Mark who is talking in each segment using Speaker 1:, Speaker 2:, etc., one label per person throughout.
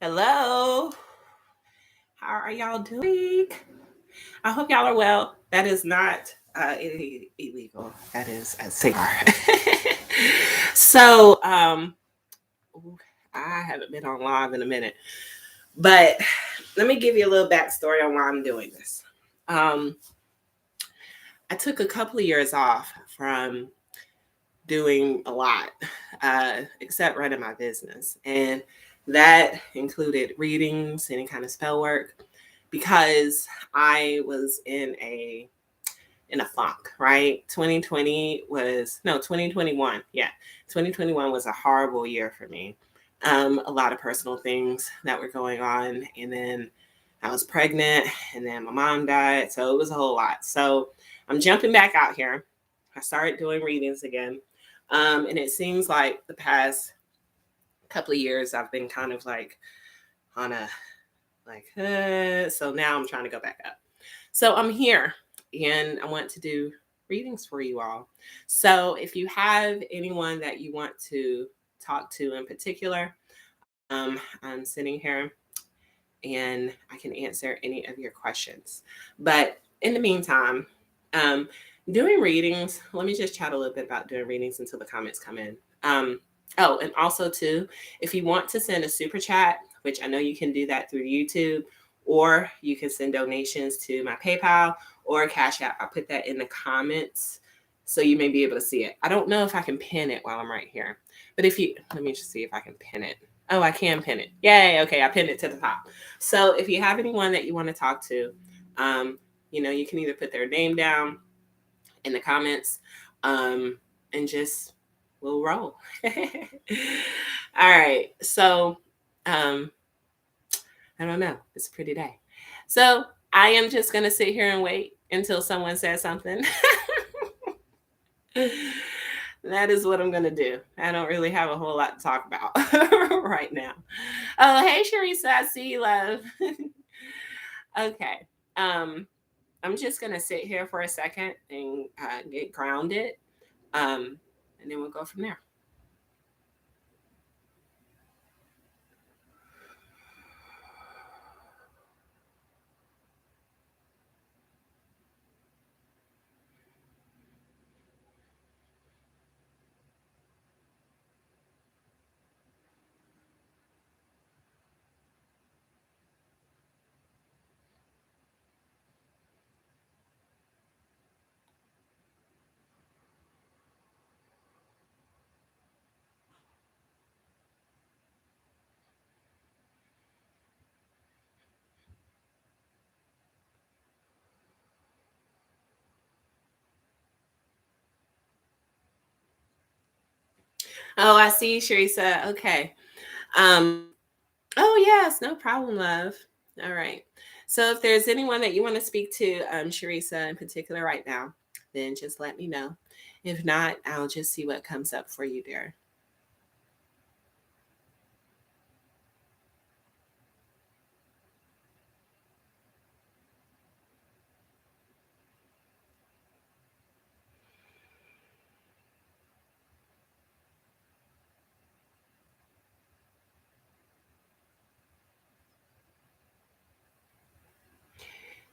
Speaker 1: Hello. How are y'all doing? I hope y'all are well. That is not illegal. That is a cigar. so, I haven't been on live in a minute, but let me give you a little backstory on why I'm doing this. I took a couple of years off from doing a lot, except running my business. And that included readings, any kind of spell work, because I was in a funk, right? 2021. Yeah. 2021 was a horrible year for me. A lot of personal things that were going on. And then I was pregnant and then my mom died. So it was a whole lot. So I'm jumping back out here. I started doing readings again. And it seems like the past couple of years I've been kind of like on a so now I'm trying to go back up. So I'm here and I want to do readings for you all. So if you have anyone that you want to talk to in particular, I'm sitting here and I can answer any of your questions. But in the meantime, doing readings, let me just chat a little bit about doing readings until the comments come in. Oh, and also too, if you want to send a super chat, which I know you can do that through YouTube, or you can send donations to my PayPal or Cash App. I'll put that in the comments so you may be able to see it. I don't know if I can pin it while I'm right here, but let me just see if I can pin it. Oh, I can pin it. Yay. Okay. I pinned it to the top. So if you have anyone that you want to talk to, you can either put their name down in the comments, and just we'll roll. All right. So, I don't know. It's a pretty day. So I am just going to sit here and wait until someone says something. That is what I'm going to do. I don't really have a whole lot to talk about right now. Oh, hey, Sharisa. I see you, love. Okay. I'm just going to sit here for a second and get grounded. And then we'll go from there. Oh, I see, Sharisa. Okay. Oh, yes, no problem, love. All right. So if there's anyone that you want to speak to, Sharisa in particular right now, then just let me know. If not, I'll just see what comes up for you, dear.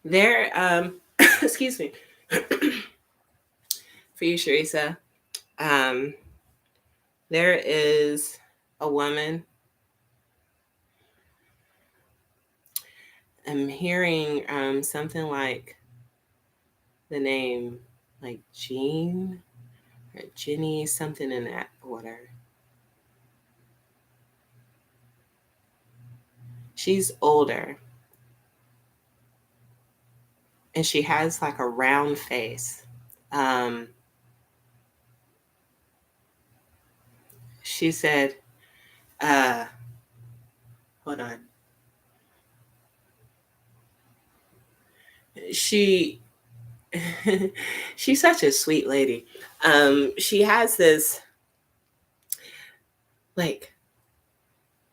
Speaker 1: There, excuse me, for you, Sharisa. Um, there is a woman. I'm hearing something like the name, like Jean or Jenny, something in that order. She's older and she has like a round face. Um, she said, uh, hold on. She she's such a sweet lady. She has this like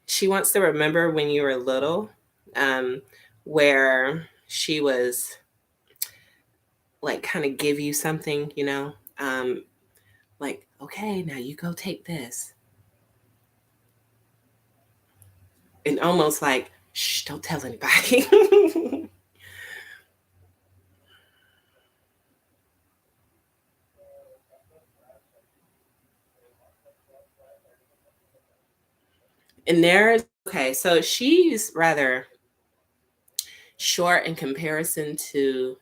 Speaker 1: she wants to remember when you were little, where she was like kind of give you something, like, okay, now you go take this. and almost like, shh, don't tell anybody. And there's, okay, so she's rather short in comparison to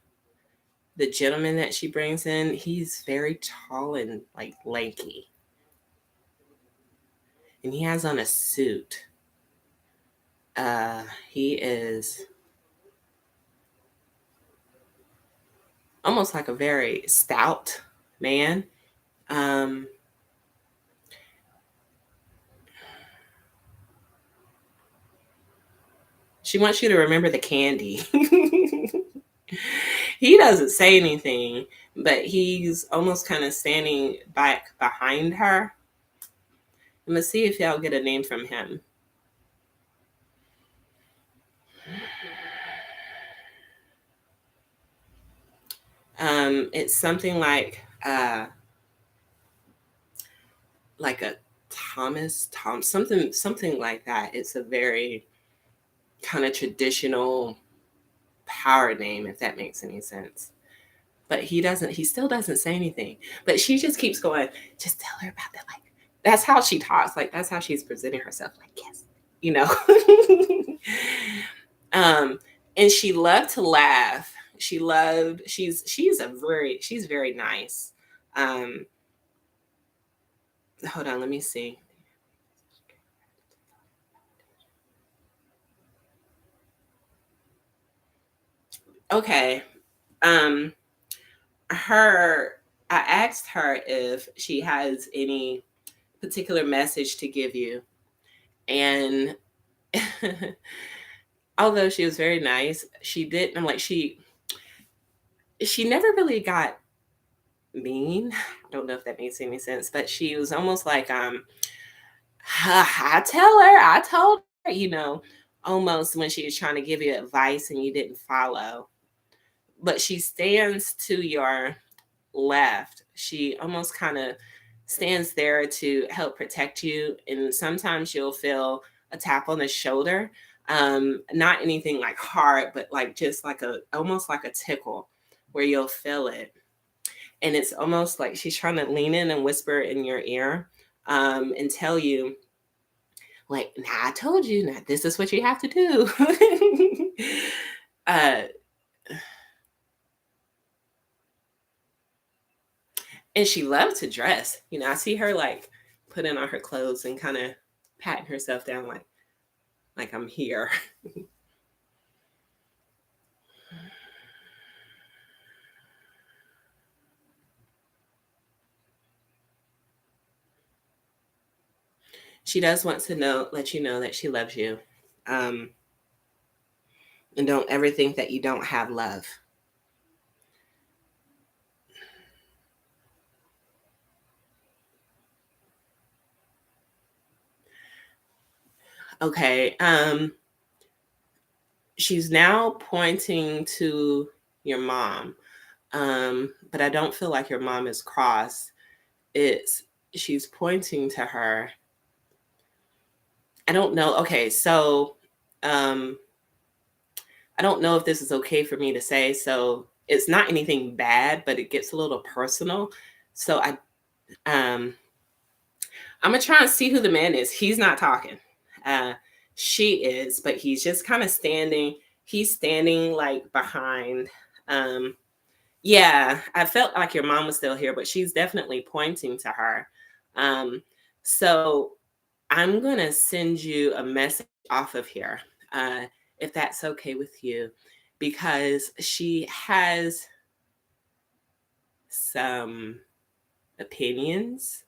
Speaker 1: the gentleman that she brings in. He's very tall and like lanky. And he has on a suit. He is almost like a very stout man. Um, she wants you to remember the candy. He doesn't say anything, but he's almost kind of standing back behind her. I'm gonna see if y'all get a name from him. It's something like a Tom, something like that. It's a very kind of traditional power name, if that makes any sense. But he still doesn't say anything. But she just keeps going, just tell her about that. Like, that's how she talks. Like, that's how she's presenting herself. Like, yes, you know. And she loved to laugh. She's very nice. Um, Hold on, let me see. Okay. Um, I asked her if she has any particular message to give you. And although she was very nice, she didn't, I'm like, she never really got mean. I don't know if that makes any sense, but she was almost like, I told her, almost when she was trying to give you advice and you didn't follow. But she stands to your left. She almost kind of stands there to help protect you. And sometimes you'll feel a tap on the shoulder. Not anything like hard, but like just like almost like a tickle where you'll feel it. And it's almost like she's trying to lean in and whisper in your ear, and tell you, like, nah, I told you, now this is what you have to do. uh, and she loved to dress. I see her like putting on her clothes and kind of patting herself down, like I'm here. She does want to let you know that she loves you. Um, and don't ever think that you don't have love. Okay. She's now pointing to your mom. But I don't feel like your mom is cross. It's She's pointing to her. I don't know. Okay, so um I don't know if this is okay for me to say. So it's not anything bad, but it gets a little personal. So um I'm gonna try and see who the man is. He's not talking. Uh she is, but he's just kind of standing. He's standing like behind. Yeah, I felt like your mom was still here, but she's definitely pointing to her. Um, so I'm gonna send you a message off of here, if that's okay with you, because she has some opinions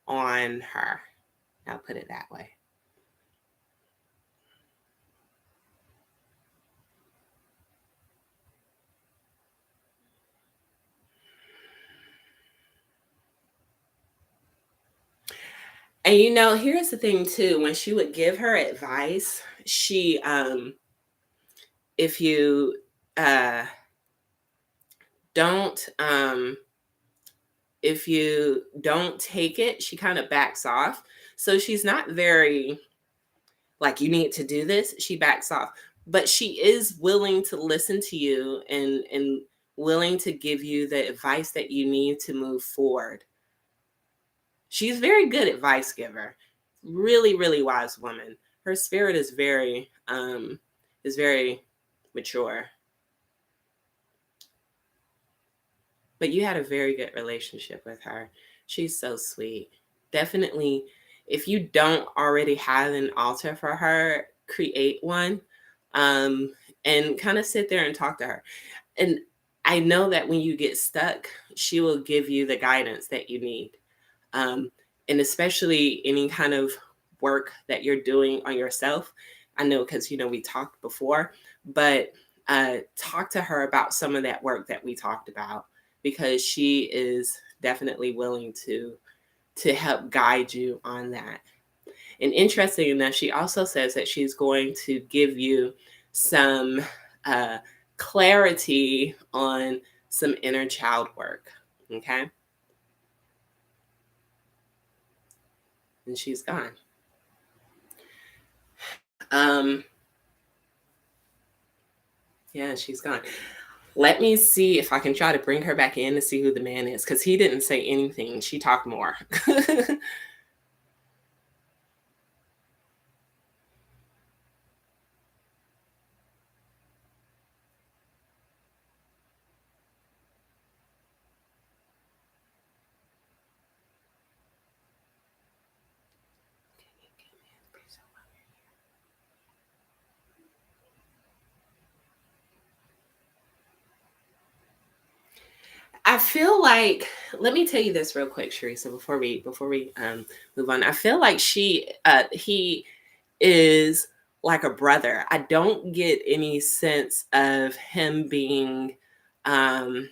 Speaker 1: on her. I'll put it that way. And here's the thing too. When she would give her advice, she if you uh don't if you don't take it, she kind of backs off. So she's not very like you need to do this, she backs off. But she is willing to listen to you and willing to give you the advice that you need to move forward. She's very good advice giver. Really, really wise woman. Her spirit is very mature. But you had a very good relationship with her. She's so sweet. Definitely, if you don't already have an altar for her, create one, and kind of sit there and talk to her. And I know that when you get stuck, she will give you the guidance that you need. Um, and especially any kind of work that you're doing on yourself. I know because, we talked before, but talk to her about some of that work that we talked about, because she is definitely willing to help guide you on that. And interesting enough, she also says that she's going to give you some uh, clarity on some inner child work. Okay. And she's gone. Um, yeah, she's gone. Let me see if I can try to bring her back in to see who the man is, because he didn't say anything. She talked more. I feel like, let me tell you this real quick, Sharisa, before we move on. I feel like he is like a brother. I don't get any sense of him being um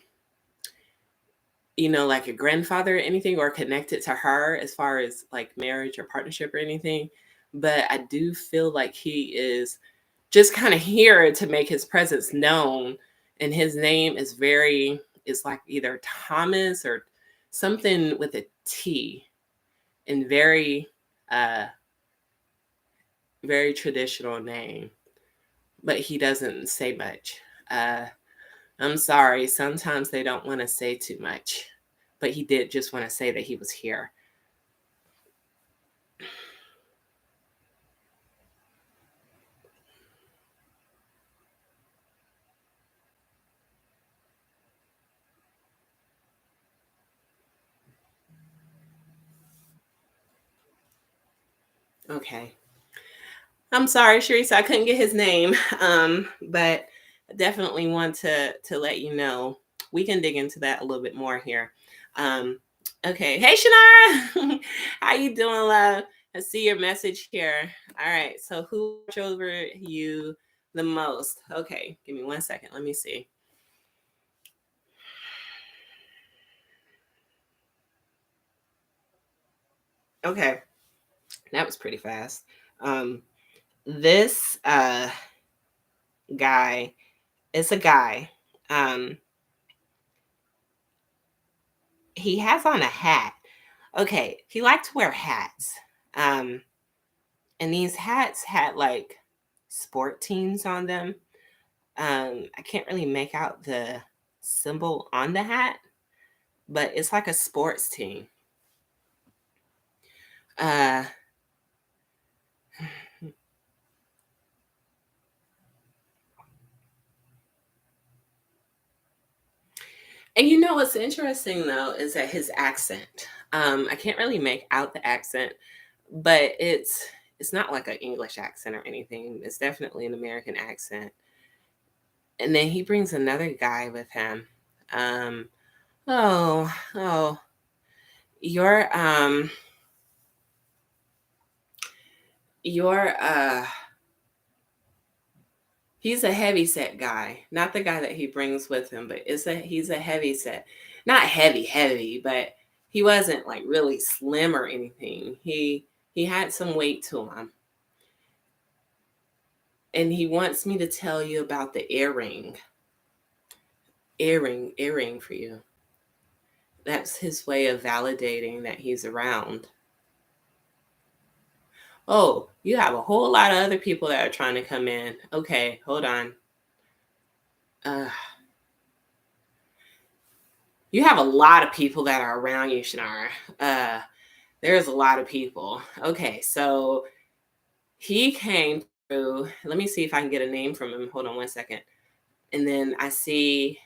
Speaker 1: like a grandfather or anything, or connected to her as far as like marriage or partnership or anything. But I do feel like he is just kind of here to make his presence known. And his name is like either Thomas or something with a T, and uh very traditional name. But he doesn't say much. I'm sorry, sometimes they don't want to say too much. But he did just want to say that he was here. Okay. I'm sorry, Sharice, I couldn't get his name. But I definitely want to let you know. We can dig into that a little bit more here. Um, okay. Hey, Shanara. How you doing, love? I see your message here. All right. So who watch over you the most? Okay. Give me 1 second. Let me see. Okay. That was pretty fast. This guy is a guy. Um, he has on a hat. Okay, he liked to wear hats. Um, and these hats had like sport teams on them. I can't really make out the symbol on the hat, but it's like a sports team. Uh, and what's interesting though is that his accent. I can't really make out the accent, but it's not like an English accent or anything. It's definitely an American accent. And then he brings another guy with him. Um, oh, you're you're he's a heavy set guy, not the guy that he brings with him, but he's a heavy set, not heavy, but he wasn't like really slim or anything. He had some weight to him, and he wants me to tell you about the earring for you. That's his way of validating that he's around. Oh, you have a whole lot of other people that are trying to come in. Okay, hold on. Uh, you have a lot of people that are around you, Shannara. There's a lot of people. Okay, so he came through. Let me see if I can get a name from him. Hold on one second. And then I see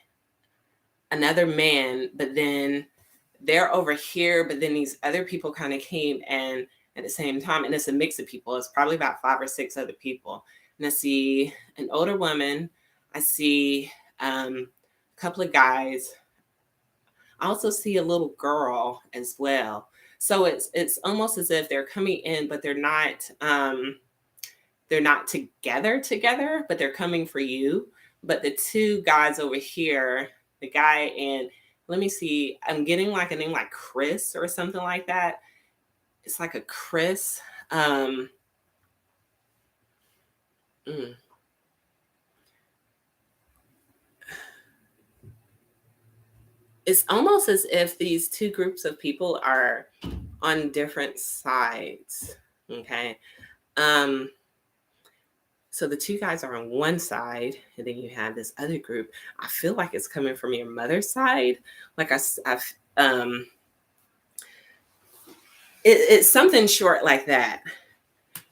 Speaker 1: another man, but then they're over here, but then these other people kind of came and at the same time, and it's a mix of people. It's probably about 5 or 6 other people. And I see an older woman. I see a couple of guys. I also see a little girl as well. So it's almost as if they're coming in, but they're not together, but they're coming for you. But the two guys over here, the guy and let me see, I'm getting like a name like Chris or something like that. It's like a Chris. Mm. It's almost as if these two groups of people are on different sides. Okay. Um, so the two guys are on one side, and then you have this other group. I feel like it's coming from your mother's side. Like it's something short like that.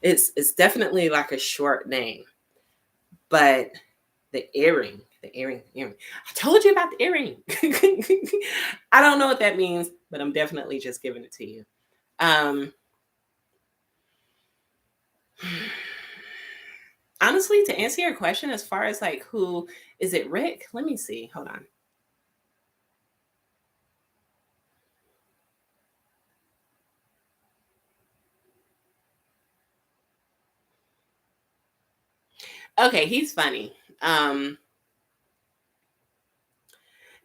Speaker 1: It's definitely like a short name, but the earring. I told you about the earring. I don't know what that means, but I'm definitely just giving it to you. Um, honestly, to answer your question, as far as like who is it, Rick? Let me see. Hold on. Okay, he's funny.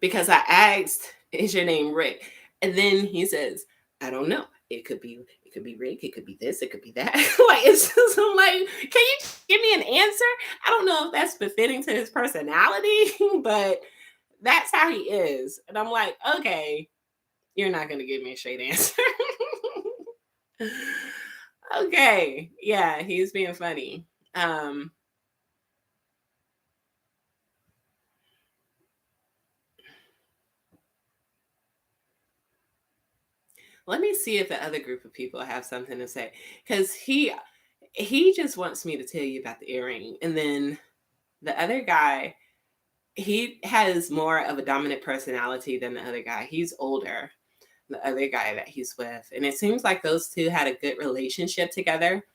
Speaker 1: Because I asked, "Is your name Rick?" And then he says, "I don't know. It could be Rick. It could be this. It could be that." Like it's just I'm like, can you give me an answer? I don't know if that's befitting to his personality, but that's how he is. And I'm like, okay, you're not gonna give me a straight answer. Okay, yeah, he's being funny. Um, Let me see if the other group of people have something to say because he just wants me to tell you about the earring, and then the other guy, he has more of a dominant personality than the other guy. He's older, the other guy that he's with, and it seems like those two had a good relationship together.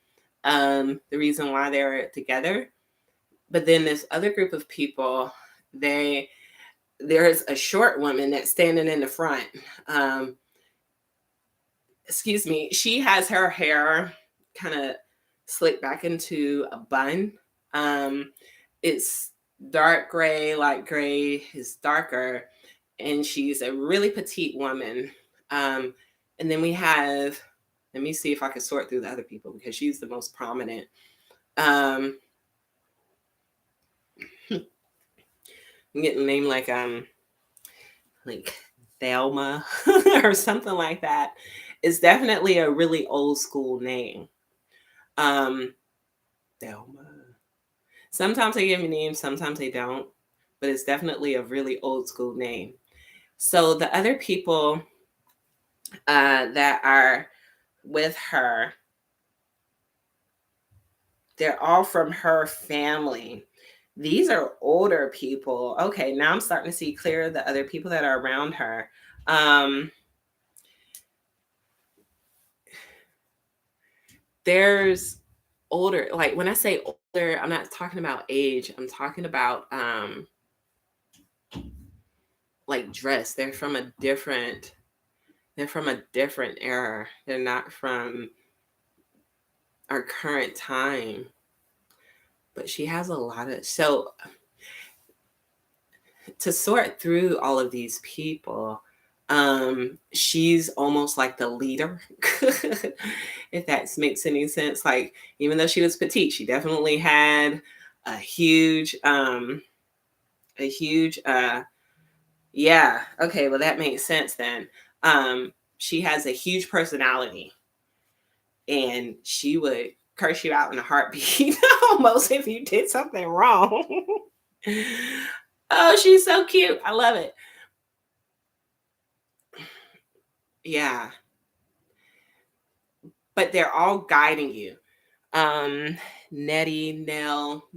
Speaker 1: The reason why they were together, but then this other group of people, they there's a short woman that's standing in the front. Um, excuse me, she has her hair kind of slicked back into a bun. Um, it's dark gray, light gray is darker, and she's a really petite woman. Um, and then we have, let me see if I can sort through the other people because she's the most prominent. Um, I'm getting a name like Thelma or something like that. It's definitely a really old school name. Um, Thelma. Sometimes they give me names, sometimes they don't, but it's definitely a really old school name. So the other people that are with her, they're all from her family. These are older people. Okay, now I'm starting to see clear the other people that are around her. Um, there's older, like when I say older, I'm not talking about age. I'm talking about like dress. They're from a different era. They're not from our current time. But she has a lot of so to sort through all of these people, she's almost like the leader. If that makes any sense. Like even though she was petite, she definitely had a huge a huge yeah, okay, well that makes sense then. She has a huge personality, and she would curse you out in a heartbeat, almost, if you did something wrong. Oh, she's so cute. I love it. Yeah. But they're all guiding you. Nettie, Nell,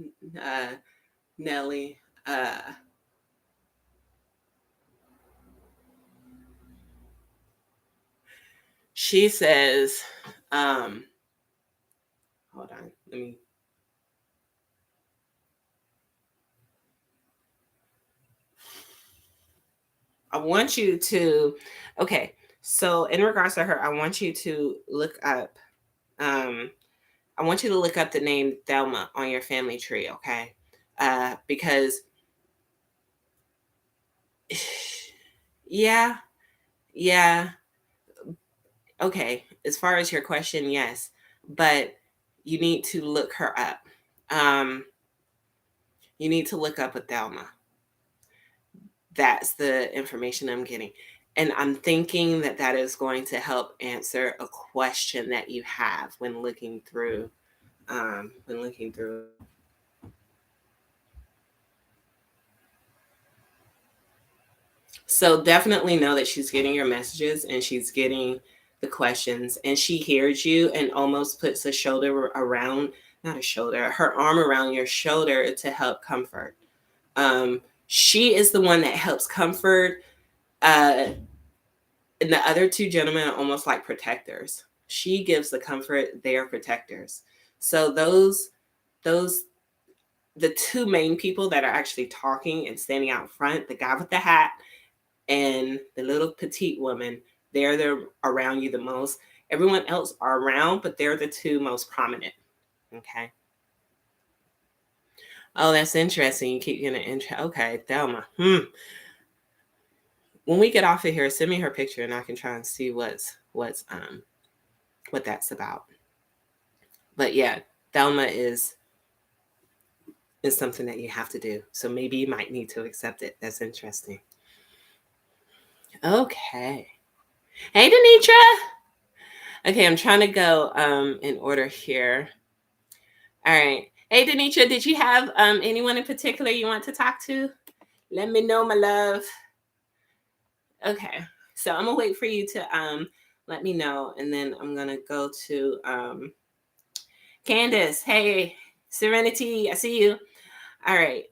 Speaker 1: Nellie, she says, hold on, I want you to, okay, so in regards to her, I want you to look up, I want you to look up the name Thelma on your family tree, okay? Because, yeah, yeah, okay. As far as your question, yes, but you need to look her up. You need to look up a Thelma. That's the information I'm getting. And I'm thinking that that is going to help answer a question that you have when looking through. So definitely know that she's getting your messages and she's getting the questions, and she hears you and almost puts a shoulder around, not a shoulder, her arm around your shoulder to help comfort. She is the one that helps comfort. And the other two gentlemen are almost like protectors. She gives the comfort, they are protectors. So those the two main people that are actually talking and standing out front, the guy with the hat and the little petite woman, they're around you the most. Everyone else are around, but they're the two most prominent. Okay. Oh, that's interesting. You keep getting intro. Okay, Thelma. When we get off of here, send me her picture and I can try and see what that's about. But yeah, Thelma is something that you have to do. So maybe you might need to accept it. That's interesting. Okay. Hey, Denitra. Okay, I'm trying to go in order here. All right. Hey, Denitra, did you have anyone in particular you want to talk to? Let me know, my love. Okay. So I'm gonna wait for you to let me know, and then I'm gonna go to Candace. Hey, Serenity, I see you. All right.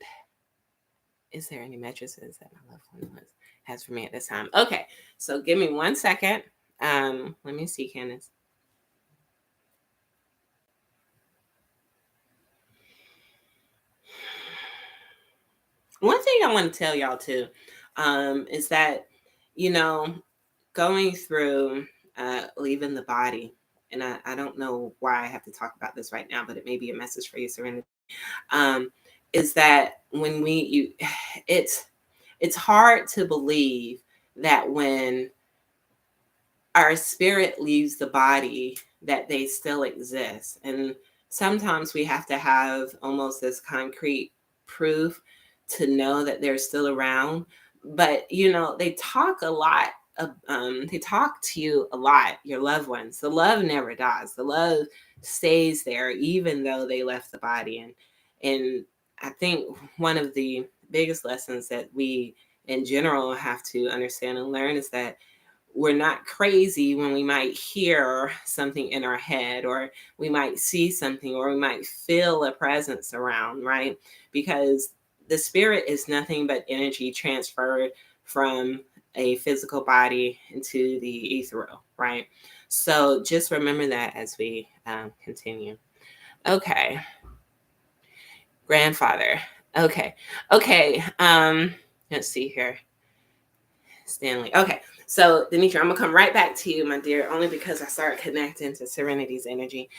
Speaker 1: Is there any mattresses that my loved one has for me at this time? Okay, so give me 1 second. Let me see, Candace. One thing I want to tell y'all too is that, going through leaving the body, and I don't know why I have to talk about this right now, but it may be a message for you, Serenity. Is that when it's hard to believe that when our spirit leaves the body, that they still exist. And sometimes we have to have almost this concrete proof to know that they're still around. But, they talk a lot. They talk to you a lot, your loved ones. The love never dies. The love stays there, even though they left the body. And I think one of the biggest lessons that we in general have to understand and learn is that we're not crazy when we might hear something in our head, or we might see something, or we might feel a presence around, right? Because the spirit is nothing but energy transferred from a physical body into the ethereal, right? So just remember that as we continue. Okay. Grandfather. Okay. Let's see here. Stanley. Okay. So, Denitra, I'm going to come right back to you, my dear, only because I started connecting to Serenity's energy.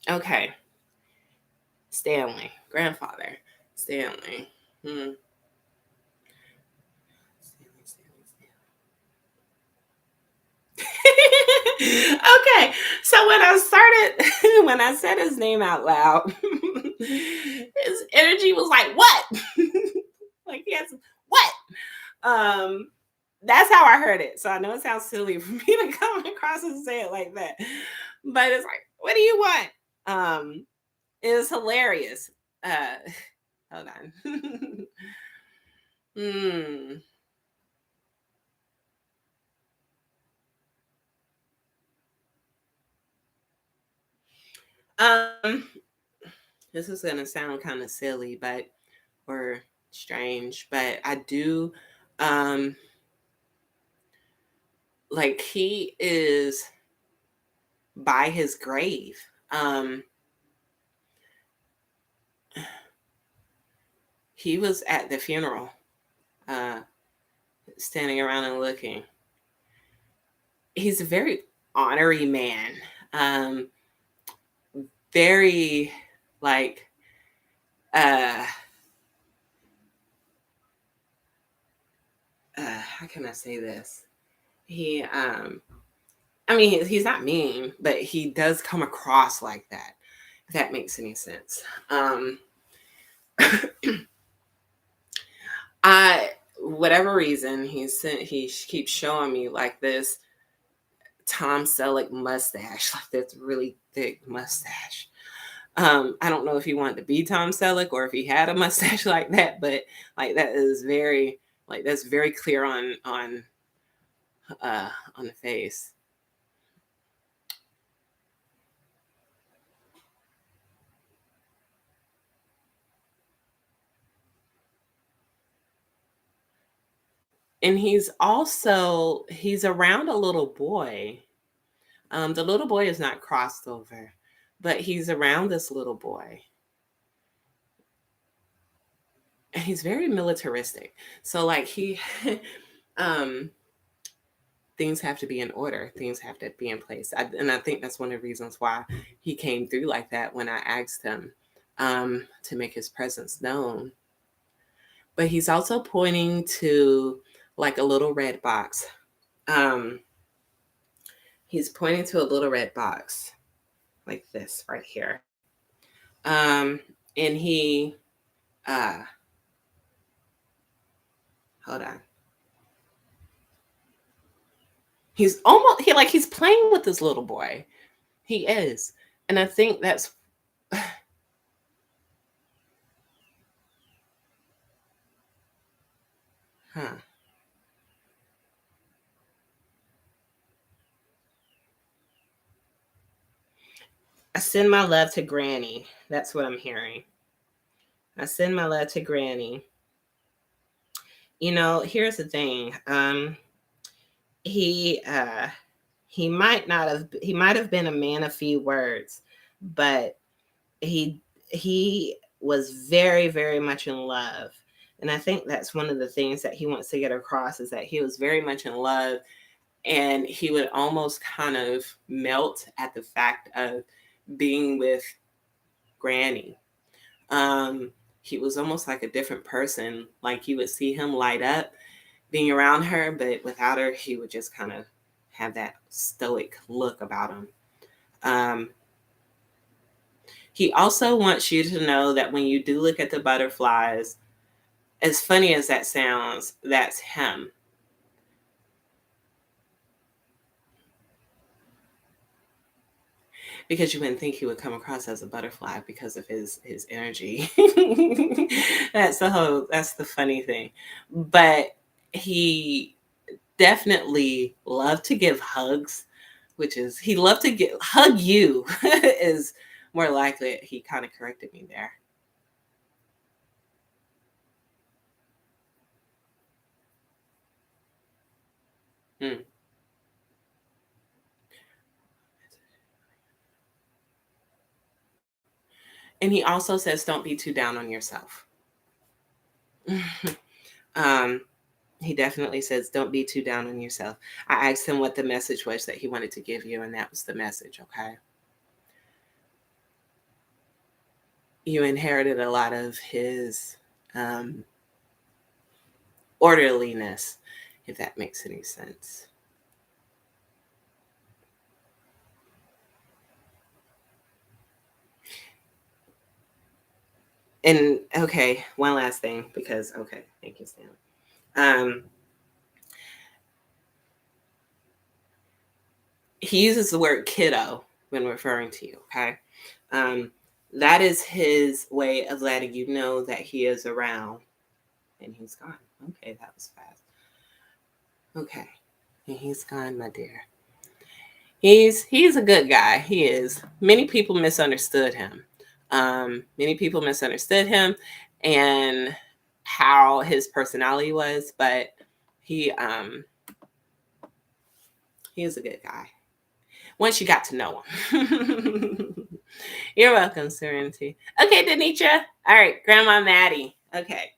Speaker 1: Okay. Stanley. Grandfather. Stanley. Okay. So when I said his name out loud, his energy was like, what? Like, yes, what? That's how I heard it. So I know it sounds silly for me to come across and say it like that. But it's like, what do you want? It was hilarious. Uh, hold on. Hmm. Um, this is gonna sound kind of silly, but or strange, but I do um like he is by his grave. He was at the funeral, uh, standing around and looking. He's a very honorary man. Um, very like uh how can I say this? He I mean he's not mean, but he does come across like that. If that makes any sense. I whatever reason he keeps showing me like this Tom Selleck mustache, like this really thick mustache. I don't know if he wanted to be Tom Selleck or if he had a mustache like that, but like that is very like that's very clear on the face. And he's around a little boy. The little boy is not crossed over, but he's around this little boy. And he's very militaristic. So like he um things have to be in order. Things have to be in place. And I think that's one of the reasons why he came through like that when I asked him to make his presence known. But he's also pointing to like a little red box. Um, he's pointing to a little red box like this right here. Um, and uh, hold on. He's playing with this little boy. He is. And I think that's, huh. I send my love to Granny. That's what I'm hearing. I send my love to Granny. Here's the thing. He uh he might have been a man of few words, but he was very, very much in love. And I think that's one of the things that he wants to get across is that he was very much in love and he would almost kind of melt at the fact of being with Granny. He was almost like a different person. Like you would see him light up being around her, but without her, he would just kind of have that stoic look about him. Um, he also wants you to know that when you do look at the butterflies, as funny as that sounds, that's him. Because you wouldn't think he would come across as a butterfly because of his energy. That's the funny thing. But he definitely loved to give hugs, which is he loved to get hug you is more likely. He kind of corrected me there. Hmm. And he also says, don't be too down on yourself. um, he definitely says, don't be too down on yourself. I asked him what the message was that he wanted to give you, and that was the message, okay? You inherited a lot of his um, orderliness, if that makes any sense. And okay, one last thing, because okay, thank you, Stanley. Um, he uses the word kiddo. when referring to you, okay? That is his way of letting you know that he is around. And he's gone. Okay, that was fast. Okay, and he's gone, my dear. He's a good guy. He is. Many people misunderstood him. Many people misunderstood him and how his personality was, but he is a good guy. Once you got to know him. You're welcome, Serenity. Okay, Denitra. All right, Grandma Maddie. Okay,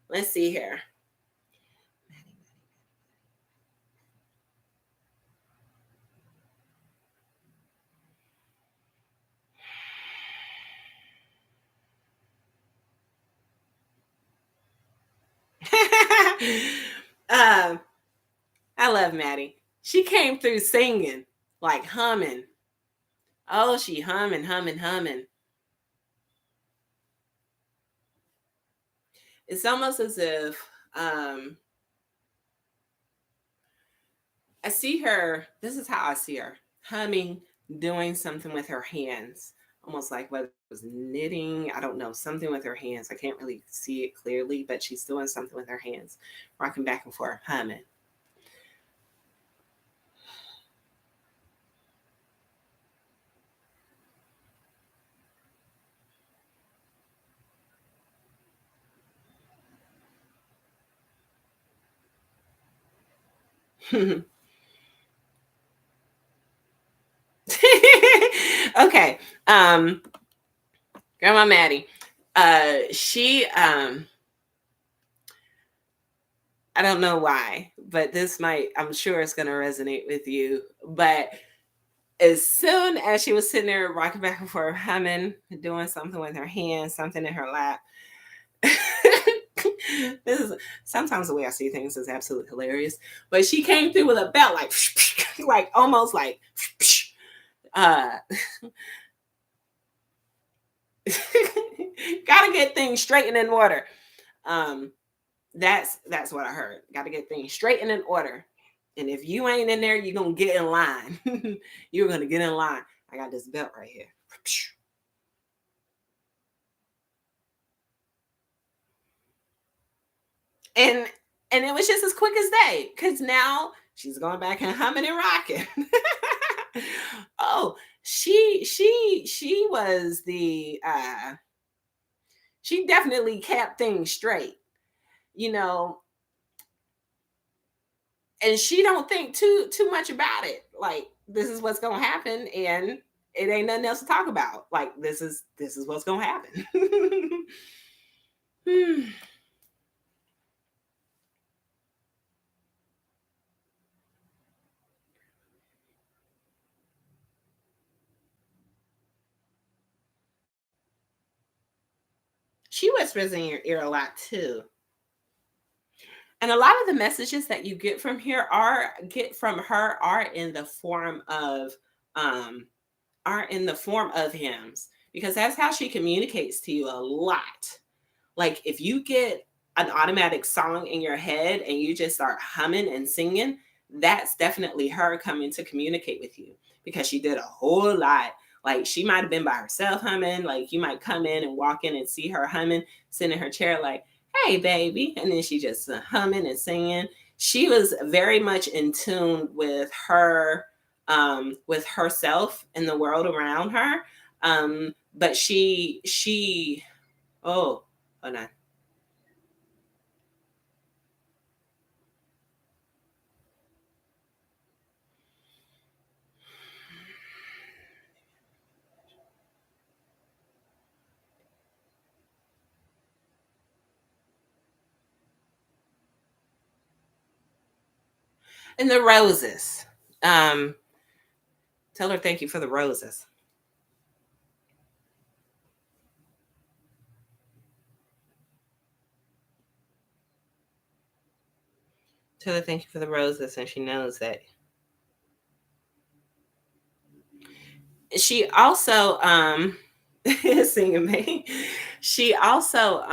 Speaker 1: let's see here. I love Maddie. She came through singing, like humming. Oh, she humming, humming, humming. It's almost as if I see her. This is how I see her humming, doing something with her hands, almost like whether it was knitting. I don't know, something with her hands. I can't really see it clearly, but she's doing something with her hands, rocking back and forth, humming. Okay. Grandma Maddie. She I don't know why, but this might, I'm sure it's gonna resonate with you. But as soon as she was sitting there rocking back and forth, humming, doing something with her hands, something in her lap. This is sometimes the way I see things is absolutely hilarious. But she came through with a belt like like almost like uh gotta get things straightened in order. That's what I heard. Gotta get things straightened in order. And if you ain't in there, you're gonna get in line. You're gonna get in line. I got this belt right here. And it was just as quick as day, because now she's going back and humming and rocking. Oh, she was the she definitely kept things straight, you know, and she don't think too much about it. Like, this is what's gonna happen, and it ain't nothing else to talk about. Like, this is what's gonna happen. She whispers in your ear a lot too. And a lot of the messages that you get from her are in the form of um hymns, because that's how she communicates to you a lot. Like, if you get an automatic song in your head and you just start humming and singing, that's definitely her coming to communicate with you, because she did a whole lot. Like, she might have been by herself humming. Like, you might come in and walk in and see her humming, sitting in her chair like, "Hey, baby." And then she just humming and singing. She was very much in tune with herself and the world around her. But oh, hold on. And the roses. Um, Tell her thank you for the roses. Tell her thank you for the roses, and she knows that. She also singing me. She also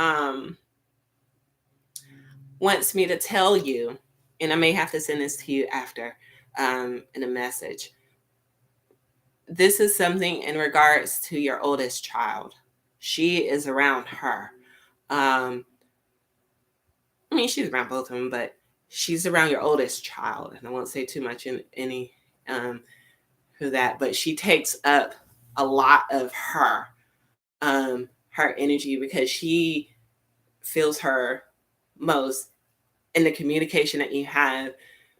Speaker 1: wants me to tell you, and I may have to send this to you after in a message. This is something in regards to your oldest child. She is around her. I mean, she's around both of them, but she's around your oldest child. And I won't say too much in any for that, but she takes up a lot of her energy because she feels her most in the communication that you have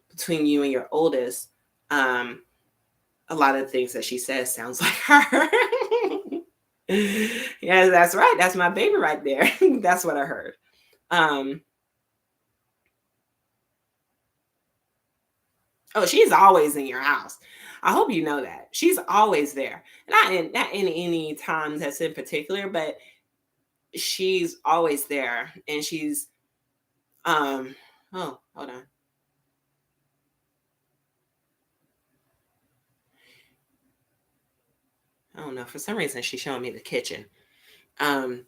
Speaker 1: between you and your oldest. Um, a lot of things that she says sounds like her. Yeah, that's right. That's my baby right there. That's what I heard. Um, oh, she's always in your house. I hope you know that. She's always there. Not in any times that's in particular, but she's always there. And she's oh, hold on. I don't know. For some reason she's showing me the kitchen. Um,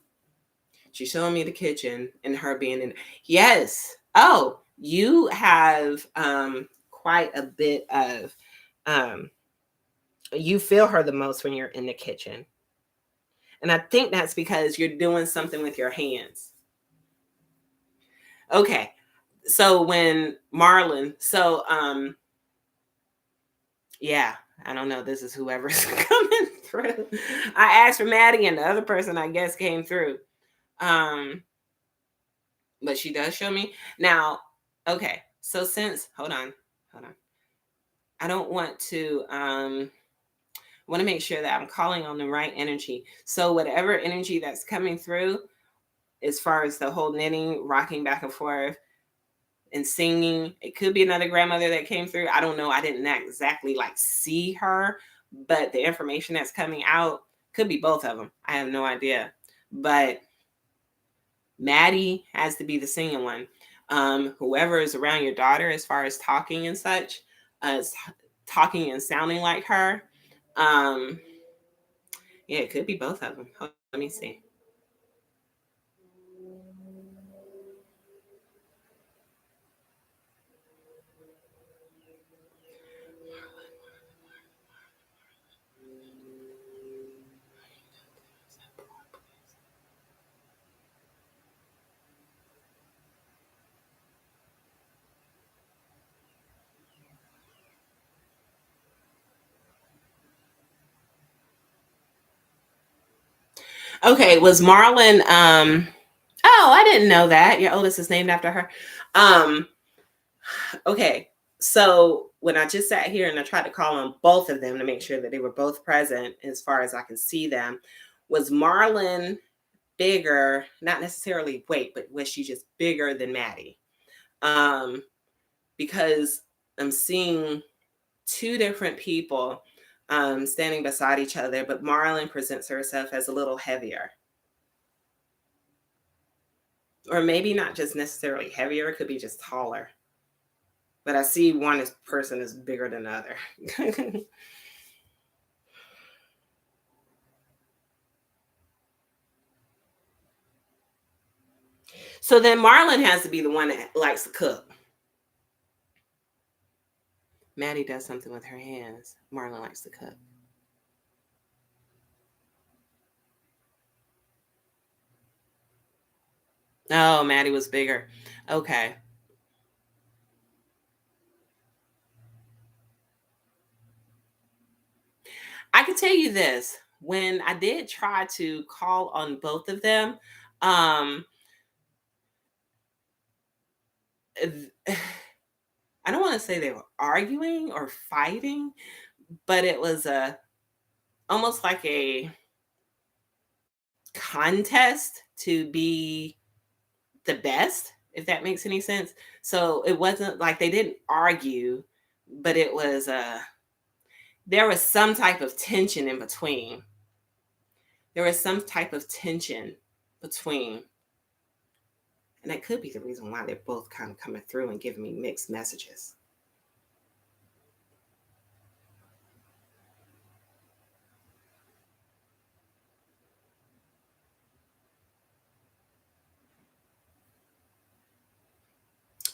Speaker 1: she's showing me the kitchen and her being in. Yes. Oh, you have quite a bit of you feel her the most when you're in the kitchen. And I think that's because you're doing something with your hands. Okay. So when Marlon, yeah, I don't know. This is whoever's coming through. I asked for Maddie and the other person I guess came through. Um, but she does show me. Now, okay. So since hold on. I don't want to want to make sure that I'm calling on the right energy. So whatever energy that's coming through, as far as the whole knitting, rocking back and forth, and singing, it could be another grandmother that came through. I don't know. I didn't exactly like see her, but the information that's coming out could be both of them. I have no idea. But Maddie has to be the singing one. Whoever is around your daughter, as far as talking and such, talking and sounding like her. Um, yeah, it could be both of them. Let me see. Okay, was Marlon oh, I didn't know that. Your oldest is named after her. Um okay. So when I just sat here and I tried to call on both of them to make sure that they were both present as far as I can see them, was Marlon bigger, not necessarily weight, but was she just bigger than Maddie? Um because I'm seeing two different people standing beside each other, but Marlon presents herself as a little heavier. Or maybe not just necessarily heavier, it could be just taller. But I see person is bigger than the other. So then Marlon has to be the one that likes to cook. Maddie does something with her hands. Marlon likes to cook. Oh, Maddie was bigger. Okay. I can tell you this. When I did try to call on both of them, um, I don't want to say they were arguing or fighting, but it was a almost like a contest to be the best, if that makes any sense. So it wasn't like they didn't argue, but it was there was some type of tension in between. There was some type of tension between, and that could be the reason why they're both kind of coming through and giving me mixed messages.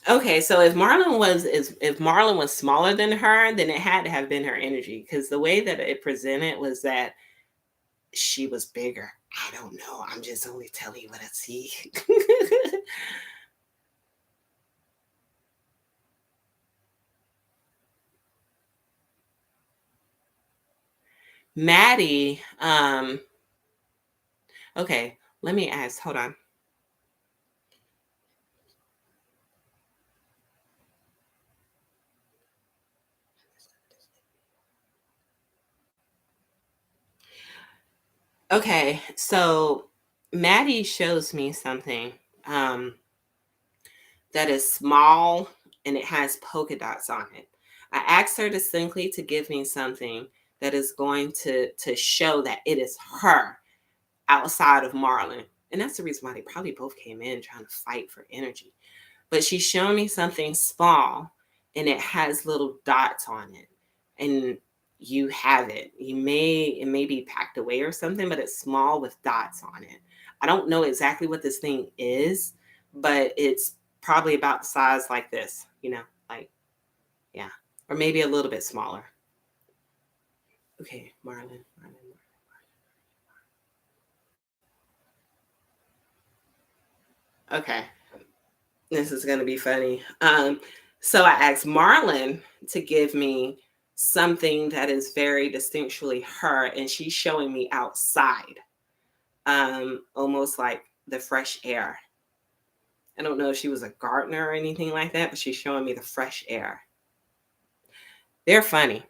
Speaker 1: Okay, so if Marlon was smaller than her, then it had to have been her energy, because the way that it presented was that she was bigger. I don't know. I'm just only telling you what I see. Maddie, okay, let me ask. Hold on. Okay, so Maddie shows me something um, that is small and it has polka dots on it. I asked her distinctly to give me something that is going to show that it is her outside of Marlon. And that's the reason why they probably both came in trying to fight for energy. But she's showing me something small and it has little dots on it. And you have it. It may be packed away or something, but it's small with dots on it. I don't know exactly what this thing is, but it's probably about the size like this, like, yeah, or maybe a little bit smaller. Okay, Marlon. Okay, this is going to be funny. So I asked Marlon to give me something that is very distinctly her, and she's showing me outside, almost like the fresh air. I don't know if she was a gardener or anything like that, but she's showing me the fresh air. They're funny.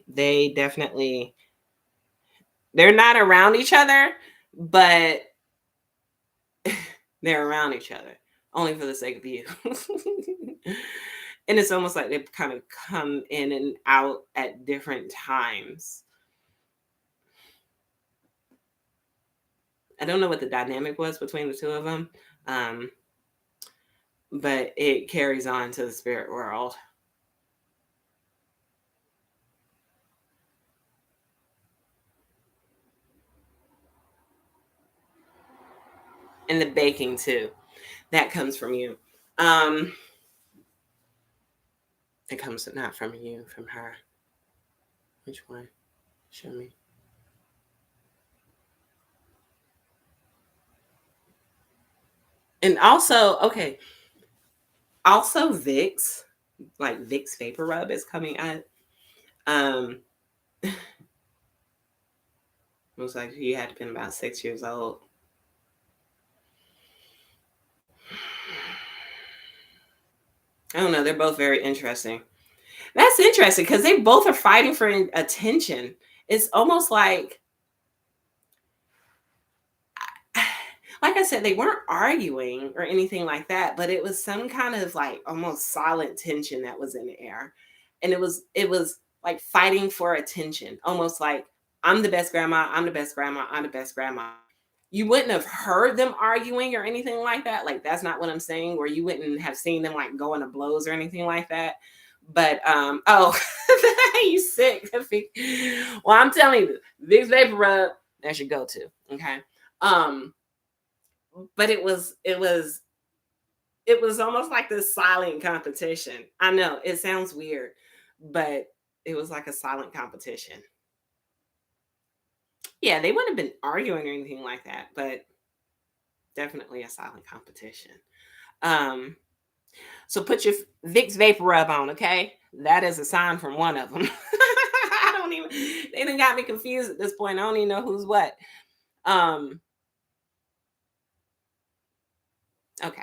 Speaker 1: They definitely, they're not around each other, but they're around each other only for the sake of you. And it's almost like they kind of come in and out at different times. I don't know what the dynamic was between the two of them, um, but it carries on to the spirit world. And the baking too. That comes from you. Um, it comes not from you, from her. Which one? Show me. And also, okay, also Vicks, like Vicks Vapor Rub is coming out. Um, looks like you had to been about 6 years old. I don't know. They're both very interesting. That's interesting because they both are fighting for attention. It's almost like I said, they weren't arguing or anything like that, but it was some kind of like almost silent tension that was in the air. And it was like fighting for attention, almost like I'm the best grandma, I'm the best grandma, I'm the best grandma. You wouldn't have heard them arguing or anything like that. Like that's not what I'm saying, where you wouldn't have seen them like going to blows or anything like that. But oh, you sick. Well, I'm telling you, Vicks Vapor Rub, that's your go-to. Okay. Um, but it was almost like this silent competition. I know it sounds weird, but it was like a silent competition. Yeah, they wouldn't have been arguing or anything like that, but definitely a silent competition. Um, so put your Vicks Vapor Rub on, okay? That is a sign from one of them. I don't even. They done got me confused at this point. I don't even know who's what. Um, okay.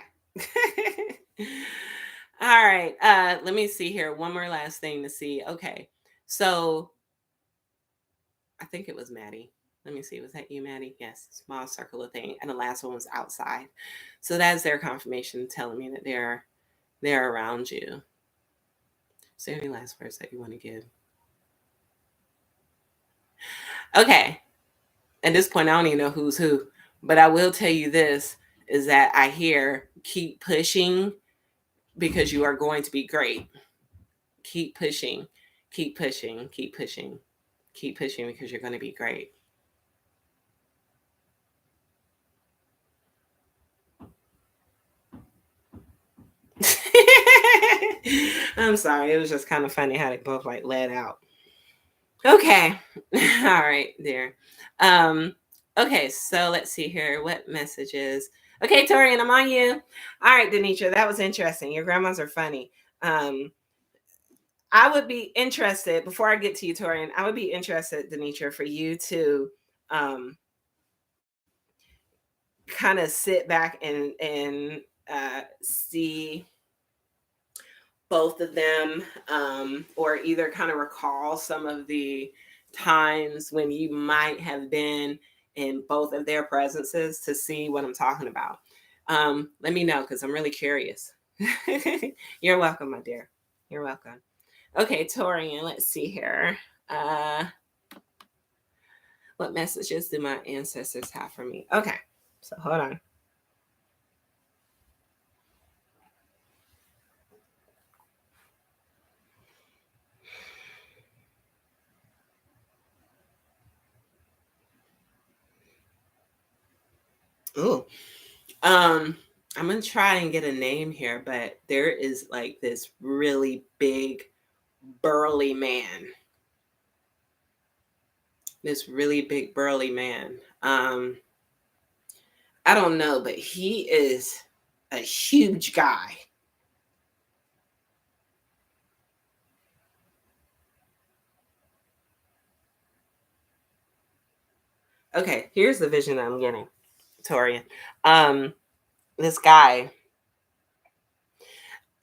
Speaker 1: All right. Let me see here. One more last thing to see. Okay. So I think it was Maddie. Let me see. Was that you, Maddie? Yes. Small circular thing. And the last one was outside. So that's their confirmation telling me that they're around you. Is there any last words that you want to give? Okay. At this point, I don't even know who's who. But I will tell you this is that I hear keep pushing because you are going to be great. Keep pushing. Keep pushing. Keep pushing. Keep pushing because you're going to be great. I'm sorry. It was just kind of funny how they both like let out. Okay. All right, there. Okay, so let's see here. What messages? Okay, Torian, I'm on you. All right, Denitra, that was interesting. Your grandmas are funny. I would be interested, before I get to you, Torian, I would be interested, Denitra, for you to kind of sit back and see both of them, or either kind of recall some of the times when you might have been in both of their presences to see what I'm talking about. Let me know, because I'm really curious. You're welcome, my dear. You're welcome. Okay, Torian, let's see here. What messages do my ancestors have for me? Okay, so hold on. Ooh. I'm gonna try and get a name here, but there is like this really big, burly man. This really big, burly man. I don't know, but he is a huge guy. Okay, here's the vision I'm getting, Torian. This guy,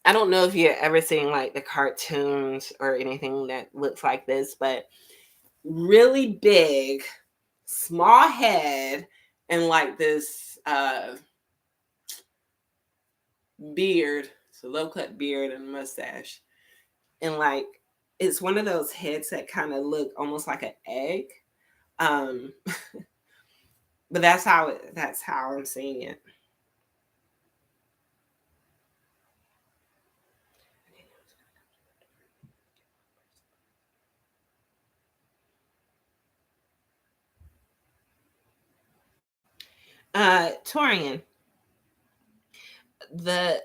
Speaker 1: I don't know if you've ever seen like the cartoons or anything that looks like this, but really big, small head, and like this beard, it's a low cut beard and mustache. And like it's one of those heads that kind of look almost like an egg. Um, but that's how I'm seeing it. Torian, the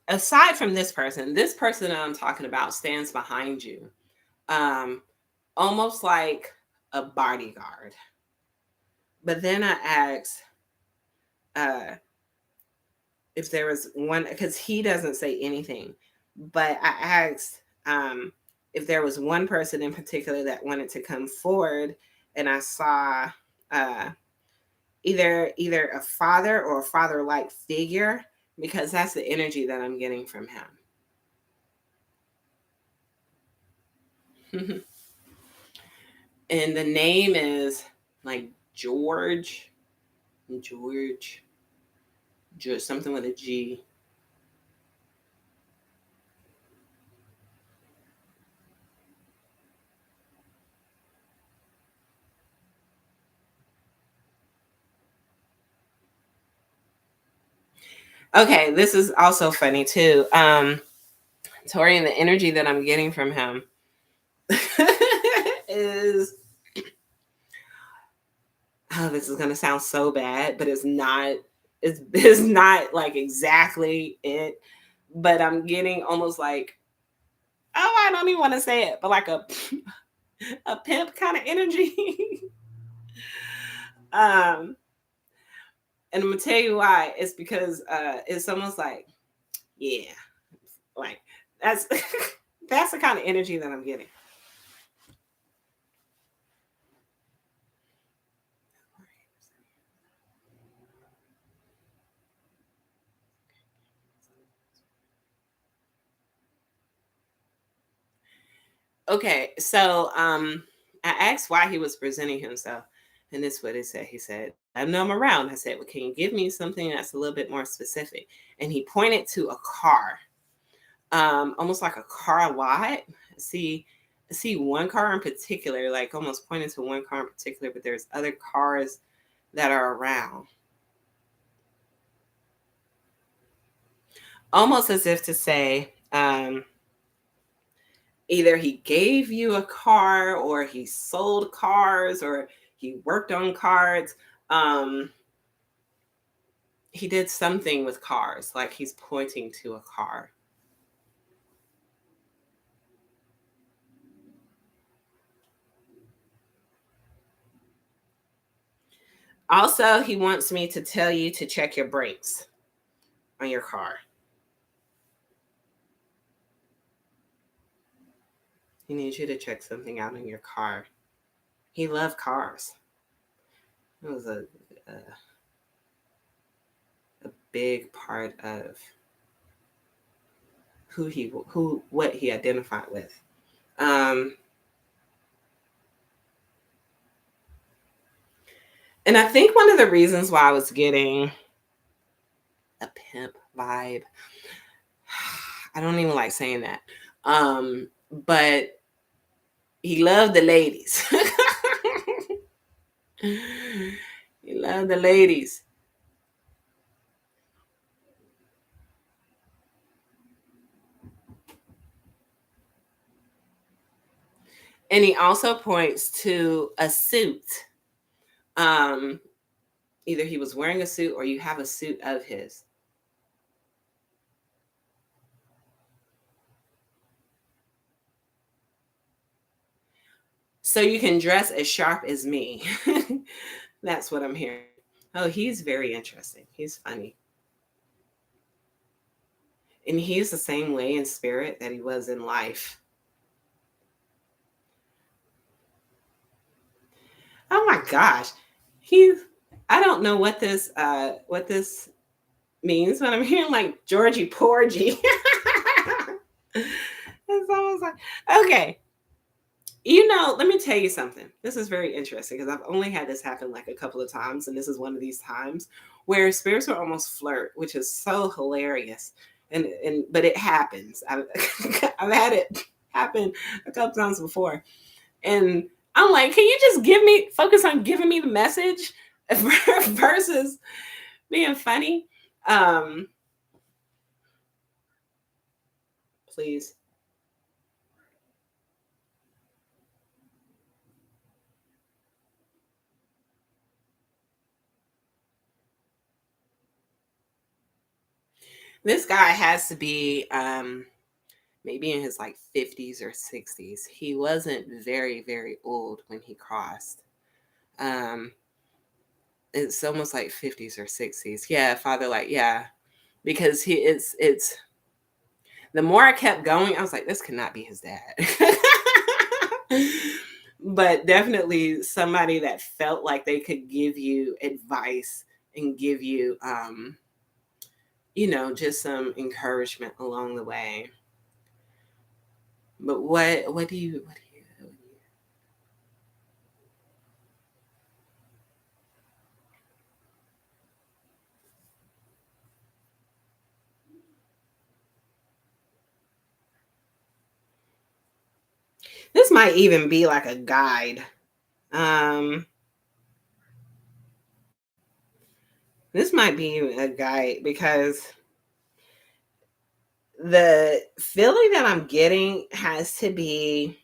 Speaker 1: aside from this person that I'm talking about stands behind you, um, almost like a bodyguard. But then I asked uh, if there was one, because he doesn't say anything. But I asked if there was one person in particular that wanted to come forward, and I saw uh, either a father or a father-like figure, because that's the energy that I'm getting from him. And the name is like George, something with a G. Okay, this is also funny too. Tori, and the energy that I'm getting from him is, oh, this is gonna sound so bad, but it's not. It's not like exactly it, but I'm getting almost like, oh, I don't even want to say it, but like a pimp kind of energy. um, and I'm gonna tell you why. It's because it's almost like, yeah, like that's that's the kind of energy that I'm getting. Okay, so I asked why he was presenting himself, and this is what he said. He said, "I know I'm around." I said, "Well, can you give me something that's a little bit more specific?" And he pointed to a car, almost like a car lot. See, see one car in particular, like almost pointed to one car in particular, but there's other cars that are around, almost as if to say, either he gave you a car or he sold cars or he worked on cars. He did something with cars, like he's pointing to a car. Also, he wants me to tell you to check your brakes on your car. He needs you to check something out in your car. He loved cars. It was a big part of what he identified with. And I think one of the reasons why I was getting a pimp vibe, I don't even like saying that, but he loved the ladies. He loved the ladies. And he also points to a suit. Either he was wearing a suit or you have a suit of his. So you can dress as sharp as me. That's what I'm hearing. Oh, he's very interesting. He's funny. And he's the same way in spirit that he was in life. Oh my gosh. I don't know what this means, but I'm hearing like Georgie Porgy. It's almost like, okay. Let me tell you something. This is very interesting because I've only had this happen like a couple of times, and this is one of these times where spirits will almost flirt, which is so hilarious. But it happens. I've had it happen a couple times before, and I'm like, can you just focus on giving me the message versus being funny? Please. This guy has to be maybe in his like 50s or 60s. He wasn't very, very old when he crossed. It's almost like 50s or 60s. Yeah, father, like, yeah. Because it's the more I kept going, I was like, this cannot be his dad. But definitely somebody that felt like they could give you advice and give you just some encouragement along the way. But what do you this might even be like a guide. This might be a guide because the feeling that I'm getting has to be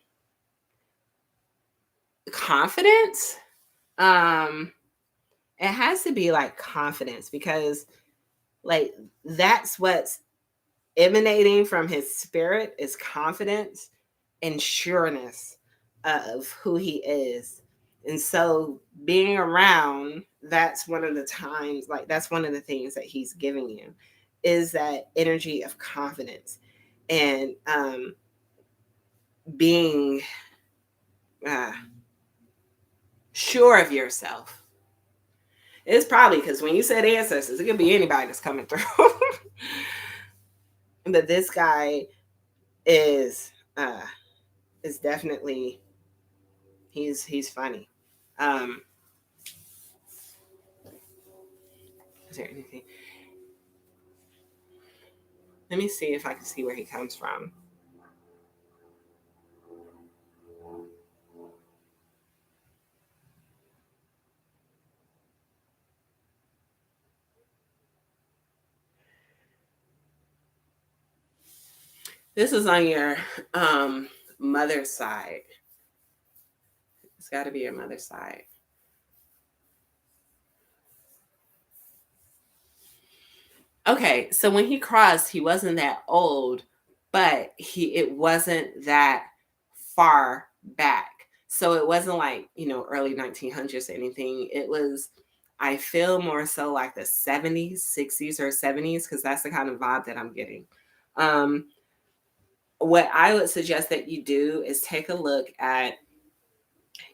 Speaker 1: confidence. It has to be like confidence because like that's what's emanating from his spirit is confidence and sureness of who he is. And so being around, that's one of the times, like that's one of the things that he's giving you is that energy of confidence and being sure of yourself. It's probably because when you said ancestors, it could be anybody that's coming through. But this guy is definitely he's funny. Is there anything? Let me see if I can see where he comes from. This is on your mother's side. It's got to be your mother's side. Okay, so when he crossed, he wasn't that old, but it wasn't that far back. So it wasn't like, early 1900s or anything. It was I feel more so like the 70s, 60s, or 70s, because that's the kind of vibe that I'm getting. What I would suggest that you do is take a look at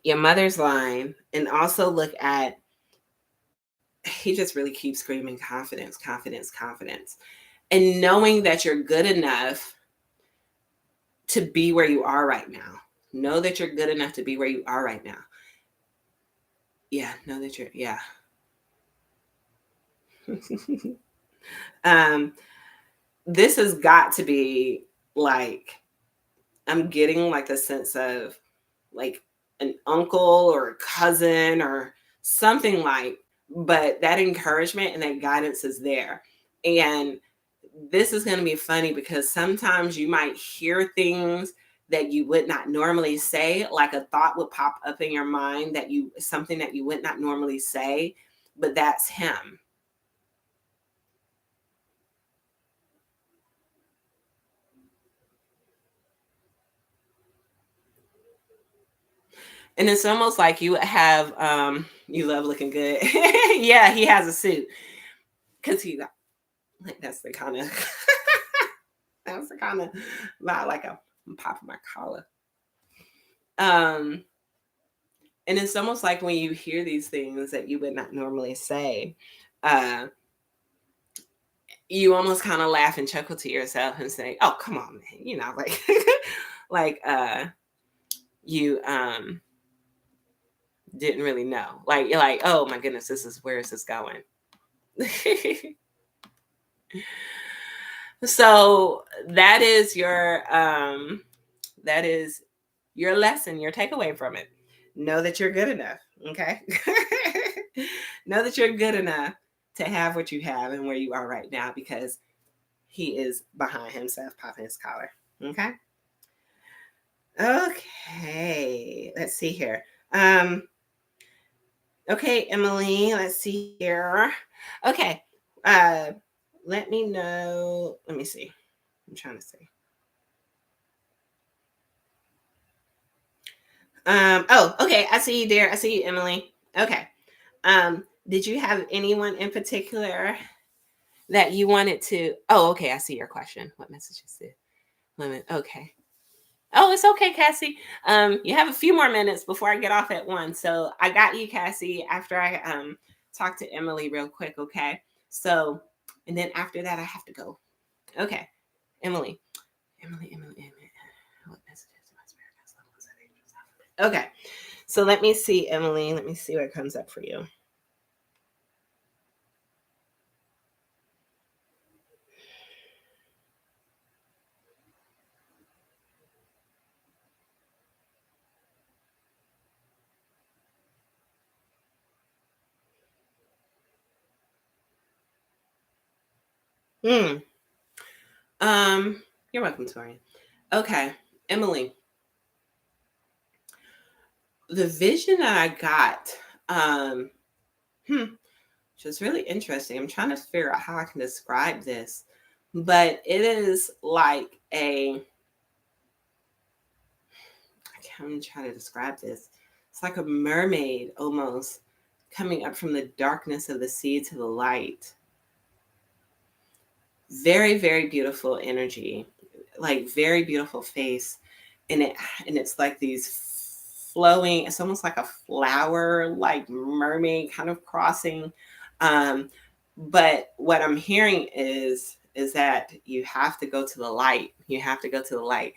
Speaker 1: your mother's line and also look at, he just really keeps screaming confidence, confidence, confidence. And knowing that you're good enough to be where you are right now. Know that you're good enough to be where you are right now. Yeah, know that you're, yeah. This has got to be like, I'm getting like a sense of like an uncle or a cousin or something like, but that encouragement and that guidance is there. And this is going to be funny because sometimes you might hear things that you would not normally say, like a thought would pop up in your mind that you, something that you would not normally say, but that's him. And it's almost like you have, you love looking good. Yeah, he has a suit. Cause he, like, that's the kind of, that's the kind of, not like I'm popping my collar. And it's almost like when you hear these things that you would not normally say, uh, you almost kind of laugh and chuckle to yourself and say, "Oh, come on, man," like, like you didn't really know. Like you're like, "Oh my goodness, where is this going?" So that is your lesson, your takeaway from it. Know that you're good enough. Okay. Know that you're good enough to have what you have and where you are right now, because he is behind himself popping his collar. Okay. Okay. Let's see here. Okay, Emily, let's see here. Okay. Let me know. Let me see. I'm trying to see. Oh, okay. I see you, dear. I see you, Emily. Okay. Did you have anyone in particular that you wanted to? Oh, okay. I see your question. What messages did? Okay. Oh, it's okay, Cassie. You have a few more minutes before I get off at 1. So I got you, Cassie, after I talk to Emily real quick, okay? So, and then after that, I have to go. Okay. Emily. What messages do my spirit guides, loved ones, and angels have? Okay. So let me see, Emily. Let me see what comes up for you. You're welcome, Tori. Okay, Emily. The vision that I got, which is really interesting. I'm trying to figure out how I can describe this, but it is like I'm trying to describe this. It's like a mermaid almost coming up from the darkness of the sea to the light. Very, very beautiful energy, like very beautiful face. And it's like these flowing, it's almost like a flower, like mermaid kind of crossing. But what I'm hearing is that you have to go to the light. You have to go to the light.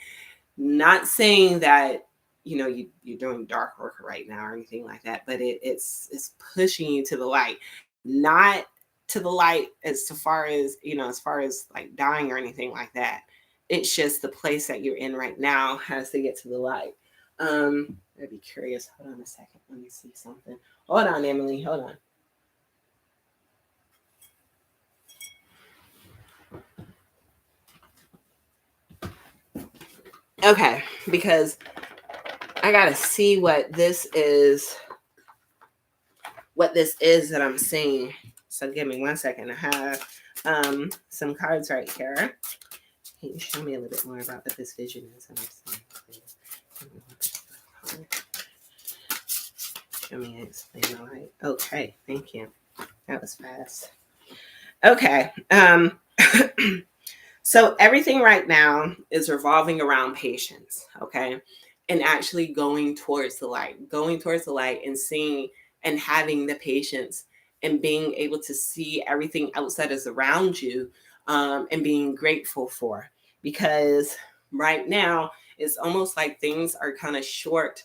Speaker 1: Not saying that you're doing dark work right now or anything like that, but it's pushing you to the light, not to the light as far as as far as like dying or anything like that. It's just the place that you're in right now has to get to the light. I'd be curious. Hold on a second. Let me see something. Hold on, Emily. Hold on. Okay, because I gotta see what this is that I'm seeing. So give me 1 second. I have some cards right here. Can you show me a little bit more about what this vision is that I'm seeing, please? Let me explain the light. Okay, thank you. That was fast. Okay. So everything right now is revolving around patience, okay? And actually going towards the light and seeing and having the patience and being able to see everything else that is around you, and being grateful for. Because right now, it's almost like things are kind of short,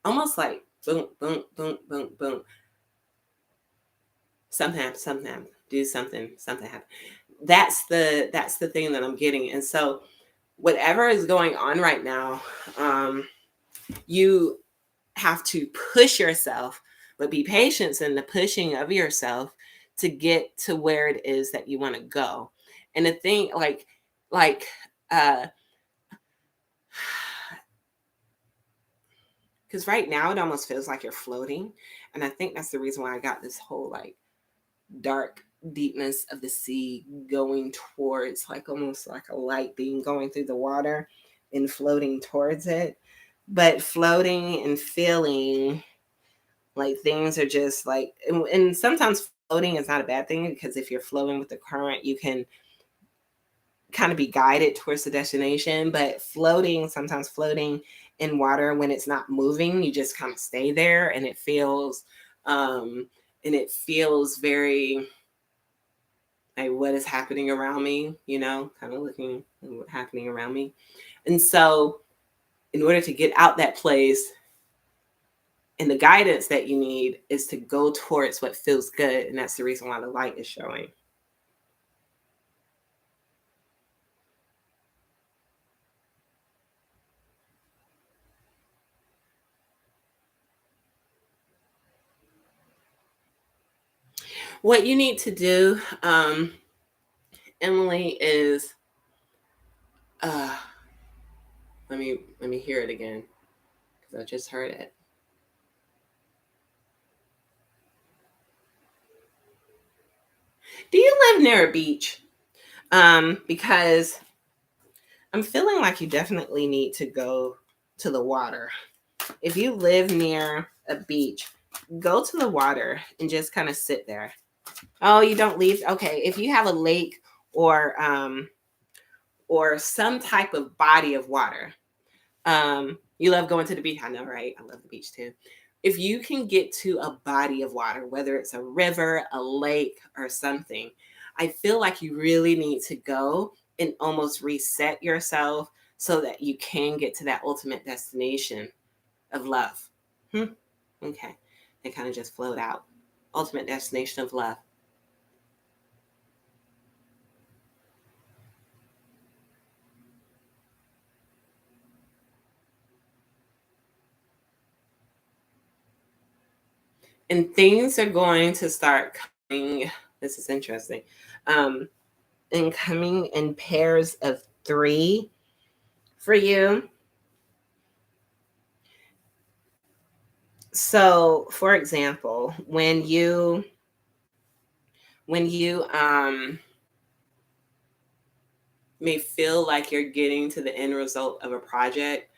Speaker 1: almost like boom, boom, boom, boom, boom. Something happen, do something happen. That's the thing that I'm getting. And so whatever is going on right now, you have to push yourself, but be patient in the pushing of yourself to get to where it is that you want to go. And the thing, like, uh, because right now it almost feels like you're floating, and I think that's the reason why I got this whole like dark deepness of the sea going towards like almost like a light being going through the water and floating towards it, but floating and feeling like things are just like, and sometimes floating is not a bad thing, because if you're flowing with the current, you can kind of be guided towards the destination. But sometimes floating in water when it's not moving, you just kind of stay there, and um it feels very like, what is happening around me, kind of looking at what's happening around me. And so in order to get out that place, and the guidance that you need is to go towards what feels good. And that's the reason why the light is showing. What you need to do, Emily, is uh let me hear it again, because I just heard it. Do you live near a beach? Because I'm feeling like you definitely need to go to the water. If you live near a beach, go to the water and just kind of sit there. Oh, you don't leave? Okay. If you have a lake or some type of body of water, you love going to the beach. I know, right? I love the beach too. If you can get to a body of water, whether it's a river, a lake, or something, I feel like you really need to go and almost reset yourself so that you can get to that ultimate destination of love. Okay. They kind of just float out. Ultimate destination of love. And things are going to start coming. This is interesting. And coming in pairs of 3 for you. So, for example, when you may feel like you're getting to the end result of a project,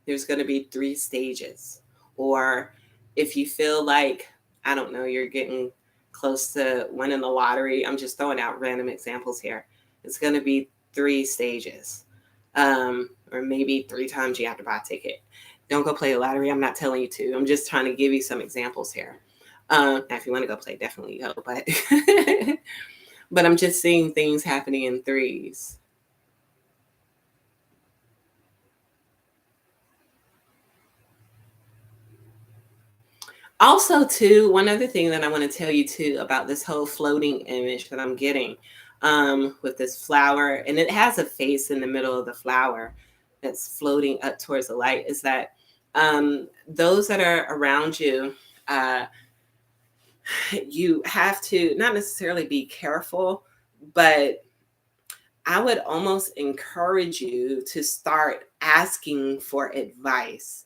Speaker 1: there's going to be 3 stages. Or if you feel like, I don't know, you're getting close to winning the lottery, I'm just throwing out random examples here. It's going to be 3 stages. Or maybe 3 times you have to buy a ticket. Don't go play the lottery. I'm not telling you to. I'm just trying to give you some examples here. Now, if you want to go play, definitely go. But but I'm just seeing things happening in 3s. Also, too, one other thing that I want to tell you too about this whole floating image that I'm getting, with this flower, and it has a face in the middle of the flower that's floating up towards the light, is that those that are around you, uh, you have to not necessarily be careful, but I would almost encourage you to start asking for advice,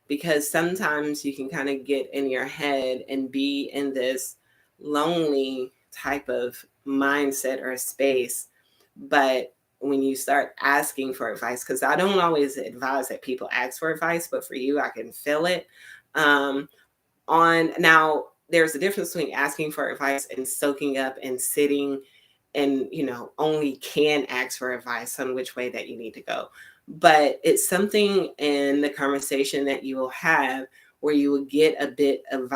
Speaker 1: because sometimes you can kind of get in your head and be in this lonely type of mindset or space. But when you start asking for advice, because I don't always advise that people ask for advice, but for you, I can feel it. Um, on. Now, there's a difference between asking for advice and soaking up and sitting and, only can ask for advice on which way that you need to go. But it's something in the conversation that you will have where you will get a bit of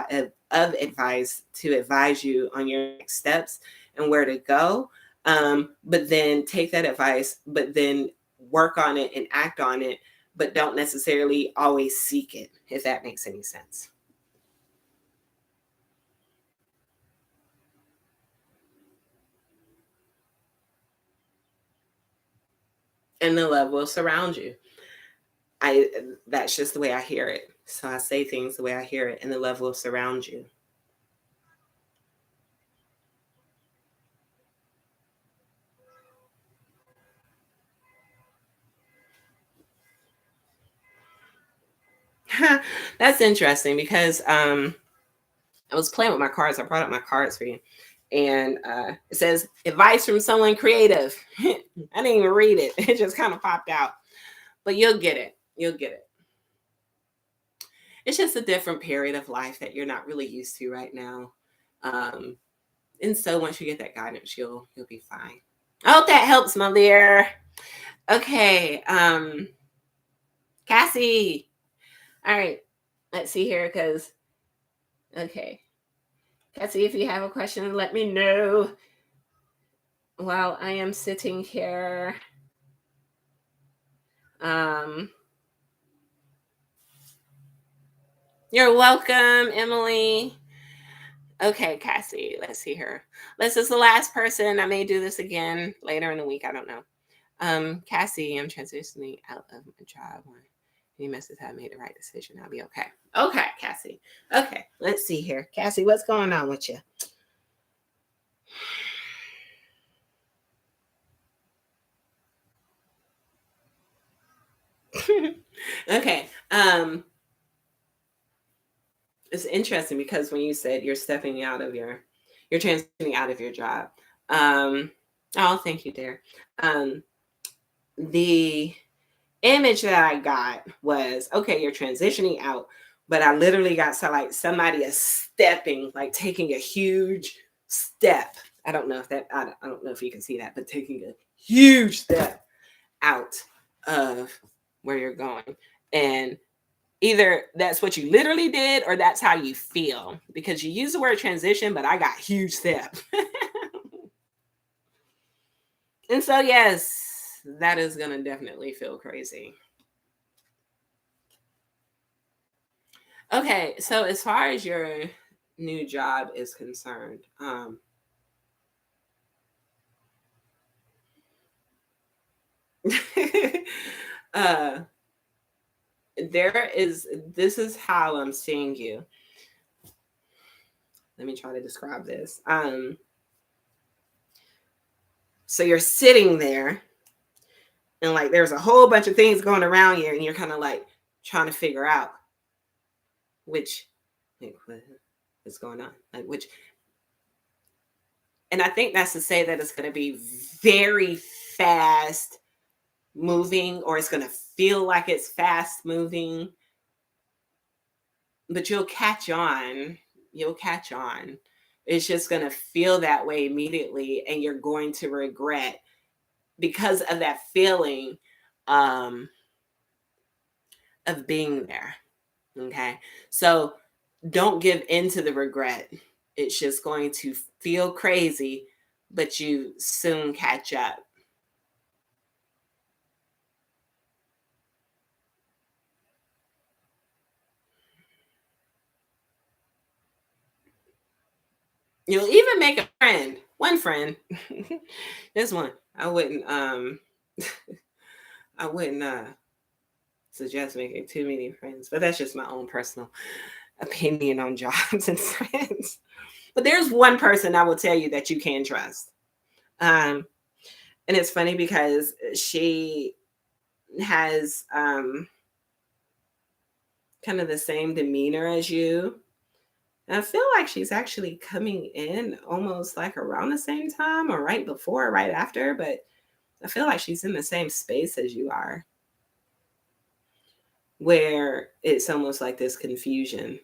Speaker 1: advice to advise you on your next steps and where to go. But then take that advice, but then work on it and act on it, but don't necessarily always seek it, if that makes any sense. And the love will surround you. That's just the way I hear it. So I say things the way I hear it, and the love will surround you. That's interesting because I was playing with my cards. I brought up my cards for you. And it says advice from someone creative. I didn't even read it. It just kind of popped out. But you'll get it. You'll get it. It's just a different period of life that you're not really used to right now. And so once you get that guidance, you'll be fine. I hope that helps, my dear. Okay. Cassie. All right. Let's see here because okay. Cassie, if you have a question, let me know while I am sitting here. You're welcome, Emily. Okay, Cassie, let's see her. This is the last person. I may do this again later in the week. I don't know. Cassie, I'm transitioning out of my job. Any message I made the right decision. I'll be okay. Okay, Cassie. Okay, let's see here. Cassie, what's going on with you? Okay. It's interesting because when you said you're transitioning out of your job. Oh, thank you, dear. The image that I got was, okay, you're transitioning out, but I literally got somebody is stepping, like taking a huge step. I don't know if you can see that, but taking a huge step out of where you're going. And either that's what you literally did or that's how you feel, because you use the word transition, but I got huge step. And so, yes, that is going to definitely feel crazy. Okay, so as far as your new job is concerned, this is how I'm seeing you. Let me try to describe this. So you're sitting there and like there's a whole bunch of things going around you and you're kind of like trying to figure out what's going on, and I think that's to say that it's going to be very fast moving, or it's going to feel like it's fast moving, but you'll catch on. It's just going to feel that way immediately, and you're going to regret because of that feeling of being there. Okay, so don't give in to the regret. It's just going to feel crazy, but you soon catch up. You'll even make a friend. One friend. This one. I wouldn't suggest making too many friends, but that's just my own personal opinion on jobs and friends. But there's one person I will tell you that you can trust. And it's funny because she has kind of the same demeanor as you. And I feel like she's actually coming in almost like around the same time or right before or right after, but I feel like she's in the same space as you are, where it's almost like this confusion.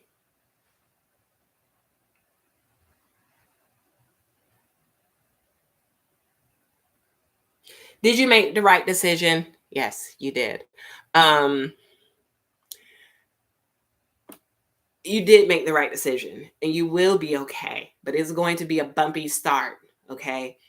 Speaker 1: Did you make the right decision? Yes, you did. Um, you did make the right decision and you will be okay, but it's going to be a bumpy start. Okay.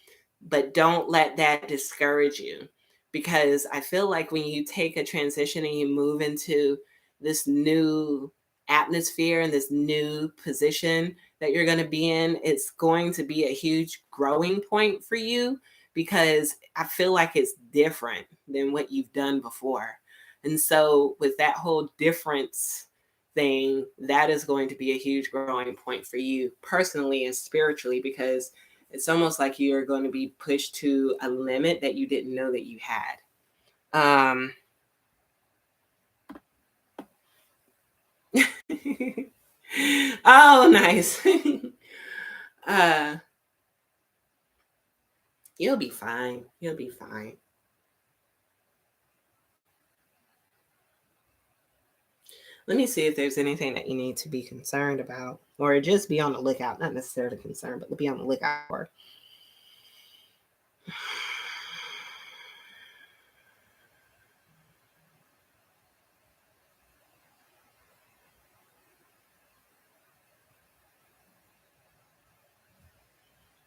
Speaker 1: But don't let that discourage you, because I feel like when you take a transition and you move into this new atmosphere and this new position that you're going to be in, it's going to be a huge growing point for you, because I feel like it's different than what you've done before. And so with that whole difference thing, that is going to be a huge growing point for you personally and spiritually, because it's almost like you're going to be pushed to a limit that you didn't know that you had. Oh, nice. uh, you'll be fine. You'll be fine. Let me see if there's anything that you need to be concerned about, or just be on the lookout. Not necessarily concerned, but be on the lookout for.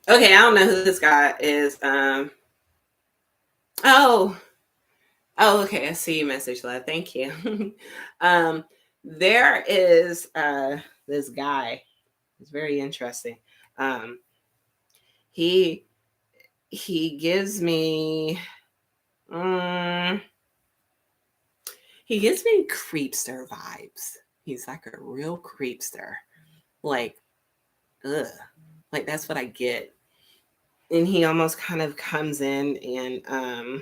Speaker 1: Okay, I don't know who this guy is. Oh, okay. I see your message, love. Thank you. There is this guy. It's very interesting. Um, he he gives me um, he gives me creepster vibes. He's like a real creepster. Like, ugh. Like that's what I get. And he almost kind of comes in and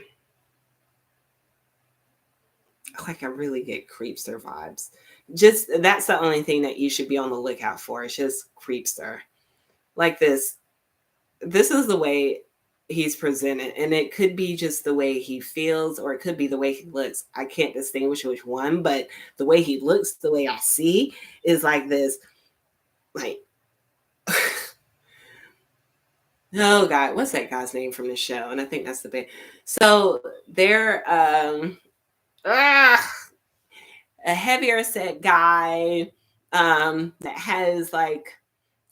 Speaker 1: like I really get creepster vibes. Just that's the only thing that you should be on the lookout for. It's just creepster. Like this is the way he's presented, and it could be just the way he feels, or it could be the way he looks. I can't distinguish which one, but the way he looks, the way I see, is like this, like oh god, what's that guy's name from the show? And I think that's the big. So they're ah, a heavier set guy that has like,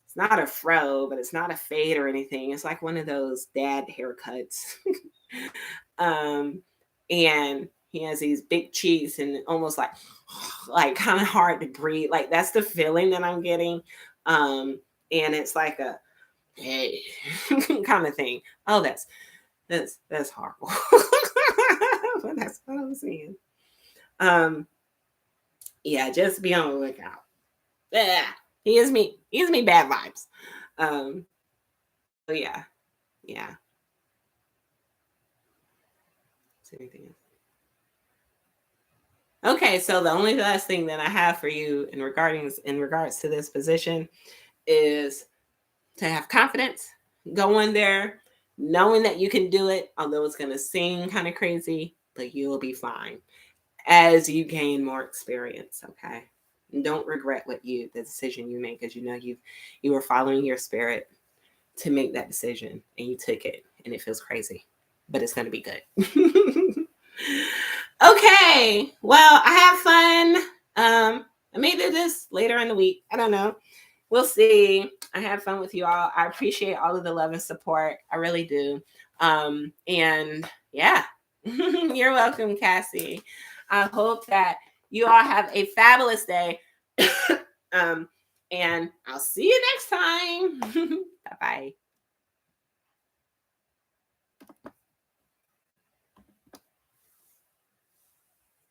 Speaker 1: it's not a fro, but it's not a fade or anything. It's like one of those dad haircuts. um, and he has these big cheeks and almost like kind of hard to breathe. Like that's the feeling that I'm getting. And it's like a hey kind of thing. Oh, that's horrible. But that's what I'm saying. Yeah, just be on the lookout. Yeah, he gives me bad vibes. Um, so yeah, yeah. Is there anything else? Okay, so the only last thing that I have for you in regards to this position is to have confidence. Go in there, knowing that you can do it, although it's gonna seem kind of crazy, but you'll be fine as you gain more experience. Okay. And don't regret the decision you made, because you know you were following your spirit to make that decision and you took it and it feels crazy, but it's going to be good. Okay. Well, I have fun. I may do this later in the week. I don't know. We'll see. I had fun with you all. I appreciate all of the love and support. I really do. And yeah, you're welcome, Cassie. I hope that you all have a fabulous day. And I'll see you next time. Bye-bye.